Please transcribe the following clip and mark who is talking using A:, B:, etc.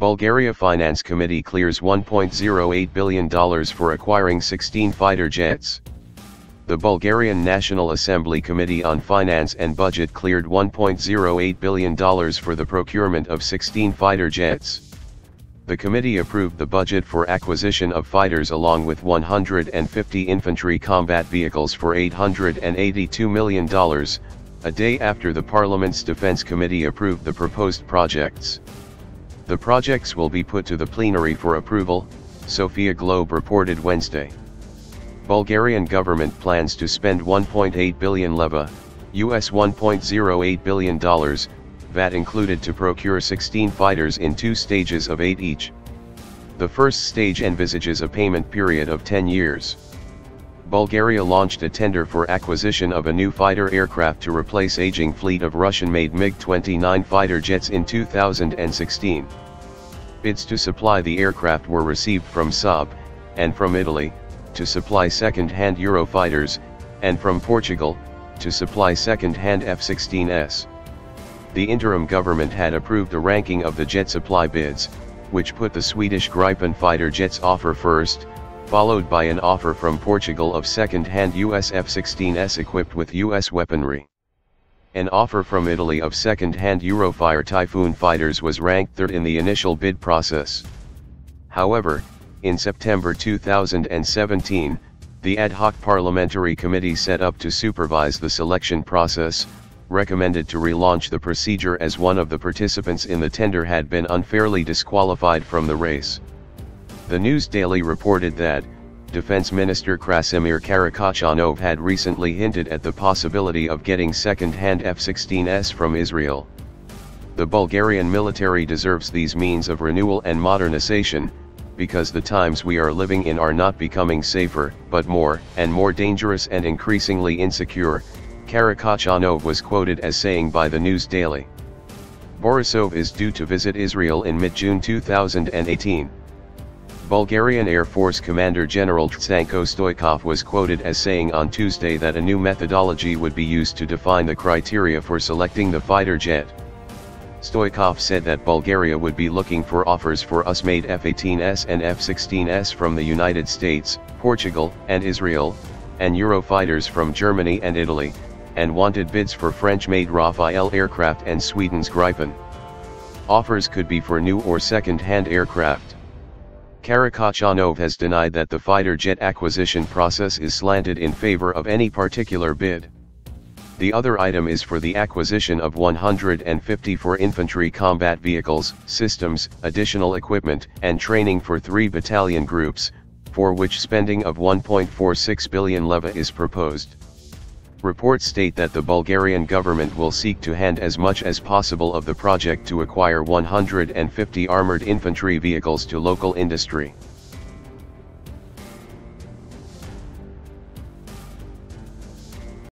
A: Bulgaria Finance Committee clears $1.08 billion for acquiring 16 fighter jets. The Bulgarian National Assembly Committee on Finance and Budget cleared $1.08 billion for the procurement of 16 fighter jets. The committee approved the budget for acquisition of fighters along with 150 infantry combat vehicles for $882 million, a day after the Parliament's Defence Committee approved the proposed projects. The projects will be put to the plenary for approval, Sofia Globe reported Wednesday. Bulgarian government plans to spend 1.8 billion leva, US $1.08 billion, VAT included, to procure 16 fighters in 2 stages of 8 each. The first stage envisages a payment period of 10 years. Bulgaria launched a tender for acquisition of a new fighter aircraft to replace aging fleet of Russian-made MiG-29 fighter jets in 2016. Bids to supply the aircraft were received from Saab, and from Italy, to supply second-hand Eurofighters, and from Portugal, to supply second-hand F-16s. The interim government had approved a ranking of the jet supply bids, which put the Swedish Gripen fighter jets offer first, followed by an offer from Portugal of second-hand US F-16s equipped with US weaponry. An offer from Italy of second-hand Eurofire Typhoon fighters was ranked third in the initial bid process. However, in September 2017, the ad hoc parliamentary committee set up to supervise the selection process, recommended to relaunch the procedure as one of the participants in the tender had been unfairly disqualified from the race. The News Daily reported that Defense Minister Krasimir Karakachanov had recently hinted at the possibility of getting second-hand F-16s from Israel. The Bulgarian military deserves these means of renewal and modernization, because the times we are living in are not becoming safer, but more and more dangerous and increasingly insecure, Karakachanov was quoted as saying by the News Daily. Borisov is due to visit Israel in mid-June 2018. Bulgarian Air Force Commander General Tsanko Stoikov was quoted as saying on Tuesday that a new methodology would be used to define the criteria for selecting the fighter jet. Stoikov said that Bulgaria would be looking for offers for US-made F-18s and F-16s from the United States, Portugal, and Israel, and Eurofighters from Germany and Italy, and wanted bids for French-made Rafale aircraft and Sweden's Gripen. Offers could be for new or second-hand aircraft. Karakachanov has denied that the fighter jet acquisition process is slanted in favor of any particular bid. The other item is for the acquisition of 150 for infantry combat vehicles, systems, additional equipment, and training for 3 battalion groups, for which spending of 1.46 billion leva is proposed. Reports state that the Bulgarian government will seek to hand as much as possible of the project to acquire 150 armored infantry vehicles to local industry.